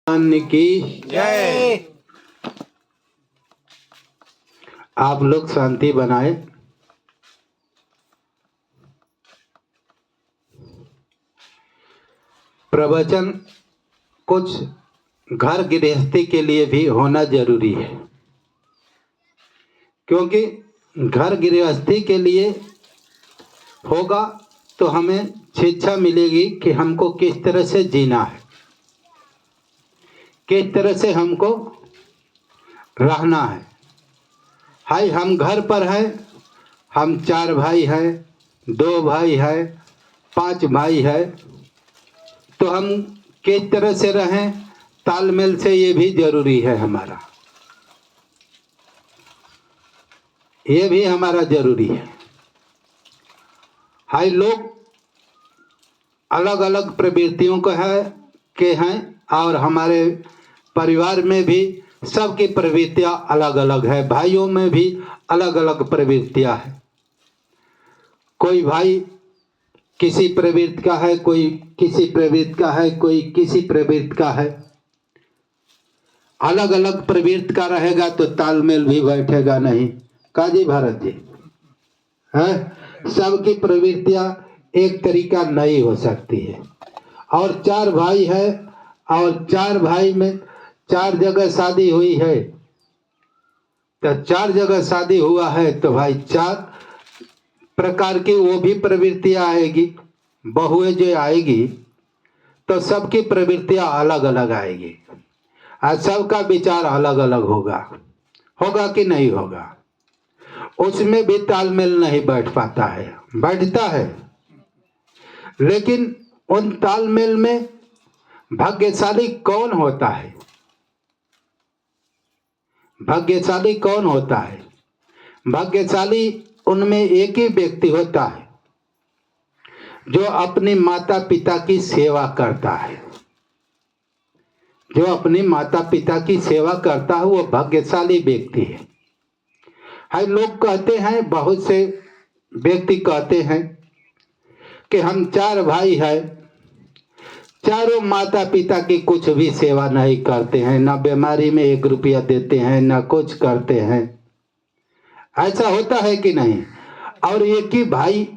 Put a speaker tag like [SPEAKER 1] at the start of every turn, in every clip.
[SPEAKER 1] की
[SPEAKER 2] जय।
[SPEAKER 1] आप लोग शांति बनाए। प्रवचन कुछ घर गृहस्थी के लिए भी होना जरूरी है, क्योंकि घर गृहस्थी के लिए होगा तो हमें शिक्षा मिलेगी कि हमको किस तरह से जीना है, किस तरह से हमको रहना है। हाय, हम घर पर हैं, हम 4 भाई हैं, 2 भाई हैं, 5 भाई हैं, तो हम किस तरह से रहें, तालमेल से ये भी जरूरी है। हमारा ये भी हमारा जरूरी है। हाय, लोग अलग अलग प्रवृत्तियों के हैं और हमारे परिवार में भी सबकी प्रवृत्तियां अलग अलग है। भाइयों में भी अलग अलग प्रवृत्तियां हैं। कोई भाई किसी प्रवृत्ति का है, कोई किसी प्रवृत्ति का है, कोई किसी प्रवृत्ति का है। अलग अलग प्रवृत्ति का रहेगा तो तालमेल भी बैठेगा नहीं। काजी भारत जी है, सबकी प्रवृत्तियां एक तरीका नहीं हो सकती है। और 4 भाई है और 4 भाई में 4 जगह शादी हुई है, तो 4 जगह शादी हुआ है तो भाई 4 प्रकार की वो भी प्रवृत्तियां आएगी। बहुएं जो आएगी तो सबकी प्रवृत्तियां अलग अलग आएगी और सबका विचार अलग अलग होगा। होगा कि नहीं होगा? उसमें भी तालमेल नहीं बैठ पाता है, बैठता है, लेकिन उन तालमेल में भाग्यशाली कौन होता है? भाग्यशाली कौन होता है? भाग्यशाली उनमें एक ही व्यक्ति होता है जो अपने माता पिता की सेवा करता है। जो अपने माता पिता की सेवा करता है वो भाग्यशाली व्यक्ति है। हाय, लोग कहते हैं, बहुत से व्यक्ति कहते हैं कि हम 4 भाई हैं, चारों माता पिता की कुछ भी सेवा नहीं करते हैं, ना बीमारी में 1 रुपया देते हैं, ना कुछ करते हैं। ऐसा होता है कि नहीं? और एक ही भाई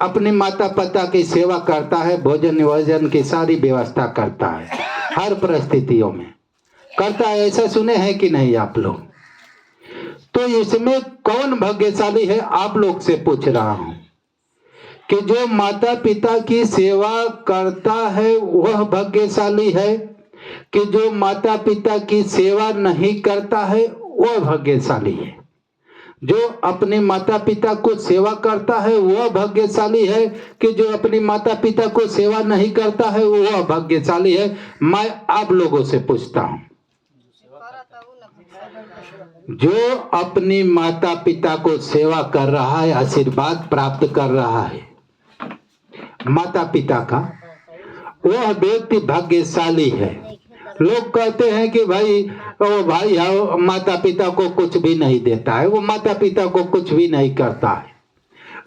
[SPEAKER 1] अपने माता पिता की सेवा करता है, भोजन वोजन की सारी व्यवस्था करता है, हर परिस्थितियों में करता है। ऐसा सुने हैं कि नहीं आप लोग? तो इसमें कौन भाग्यशाली है? आप लोग से पूछ रहा हूं कि जो माता पिता की सेवा करता है वह भाग्यशाली है कि जो माता पिता की सेवा नहीं करता है वह भाग्यशाली है? जो अपने माता पिता को सेवा करता है वह भाग्यशाली है कि जो अपने माता पिता को सेवा नहीं करता है वह भाग्यशाली है? मैं आप लोगों से पूछता हूं, जो अपनी माता पिता को सेवा कर रहा है, आशीर्वाद प्राप्त कर रहा है माता पिता का, वह व्यक्ति भाग्यशाली है। लोग कहते हैं कि भाई वो भाई है, माता पिता को कुछ भी नहीं देता है, वो माता पिता को कुछ भी नहीं करता है।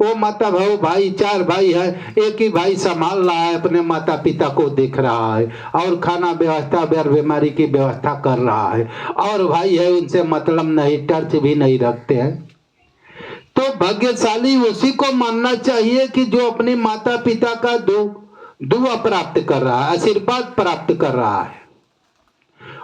[SPEAKER 1] वो माता भाई 4 भाई है, एक ही भाई संभाल रहा है, अपने माता पिता को देख रहा है और खाना व्यवस्था बीमारी की व्यवस्था कर रहा है, और भाई है उनसे मतलब नहीं, टच भी नहीं रखते हैं। तो भाग्यशाली उसी को मानना चाहिए कि जो अपने माता पिता का दुआ प्राप्त कर रहा है, आशीर्वाद प्राप्त कर रहा है,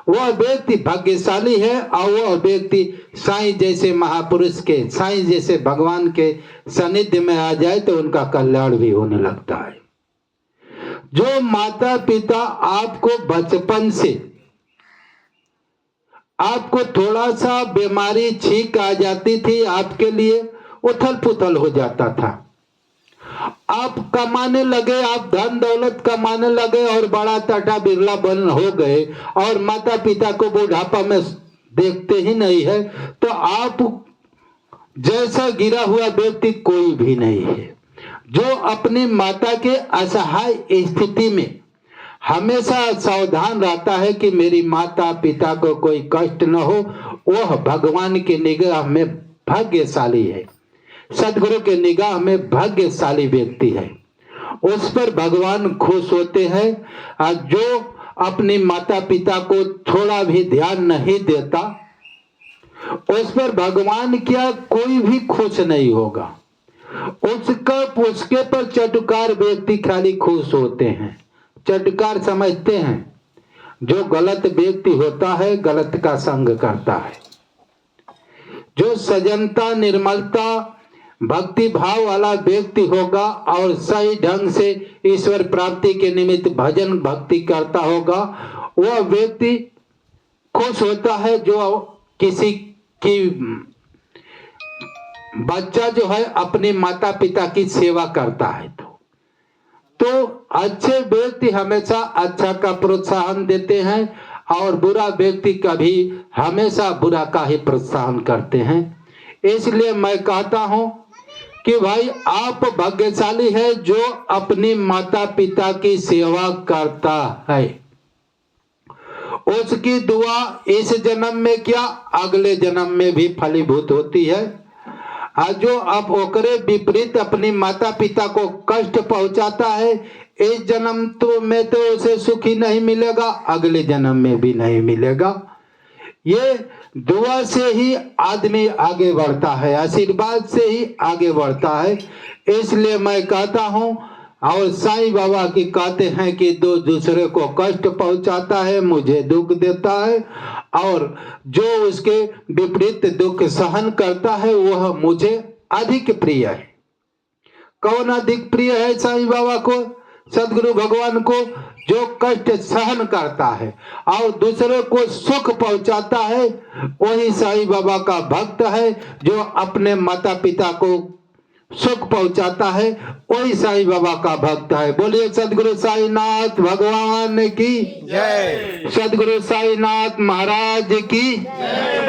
[SPEAKER 1] वह व्यक्ति भाग्यशाली है। और वह व्यक्ति साईं जैसे महापुरुष के, साईं जैसे भगवान के सानिध्य में आ जाए तो उनका कल्याण भी होने लगता है। जो माता पिता आपको बचपन से, आपको थोड़ा सा बीमारी छींक आ जाती थी, आपके लिए उथल पुथल हो जाता था, आप कमाने लगे, आप धन दौलत कमाने लगे और बड़ा टाटा बिरला बन हो गए और माता पिता को बुढ़ापा में देखते ही नहीं है, तो आप जैसा गिरा हुआ व्यक्ति कोई भी नहीं है। जो अपनी माता के असहाय स्थिति में हमेशा सावधान रहता है कि मेरी माता पिता को कोई कष्ट न हो, वह भगवान की निगाह में भाग्यशाली है, सदगुरु के निगाह में भाग्यशाली व्यक्ति है। उस पर भगवान खुश होते हैं। जो अपने माता पिता को थोड़ा भी ध्यान नहीं देता, उस पर भगवान क्या कोई भी खुश नहीं होगा। उसके पर चटुकार व्यक्ति खाली खुश होते हैं। चटुकार समझते हैं जो गलत व्यक्ति होता है गलत का संग करता है। जो सजनता निर्मलता भक्ति भाव वाला व्यक्ति होगा और सही ढंग से ईश्वर प्राप्ति के निमित्त भजन भक्ति करता होगा, वह व्यक्ति खुश होता है। जो किसी की बच्चा जो है अपने माता पिता की सेवा करता है तो अच्छे व्यक्ति हमेशा अच्छा का प्रोत्साहन देते हैं और बुरा व्यक्ति कभी हमेशा बुरा का ही प्रोत्साहन करते हैं। इसलिए मैं कहता हूं कि भाई आप भाग्यशाली है जो अपनी माता पिता की सेवा करता है। उसकी दुआ इस जन्म में क्या अगले जन्म में भी फलीभूत होती है। जो अब ओकरे विपरीत अपनी माता पिता को कष्ट पहुंचाता है, इस जन्म में तो उसे सुखी नहीं मिलेगा, अगले जन्म में भी नहीं मिलेगा। ये दुआ से ही आदमी आगे बढ़ता है, आशीर्वाद से ही आगे बढ़ता है। इसलिए मैं कहता हूं और साईं बाबा की कहते हैं कि दो दूसरे को कष्ट पहुंचाता है, मुझे दुख देता है, और जो उसके विपरीत दुख सहन करता है वह मुझे अधिक प्रिय है। कौन अधिक प्रिय है साईं बाबा को, सदगुरु भगवान को? जो कष्ट सहन करता है और दूसरे को सुख पहुंचाता है, वही साईं बाबा का भक्त है। जो अपने माता पिता को सुख पहुंचाता है, वही साईं बाबा का भक्त है। बोलिए सदगुरु साईनाथ भगवान की जय, सदगुरु साईनाथ महाराज की जय।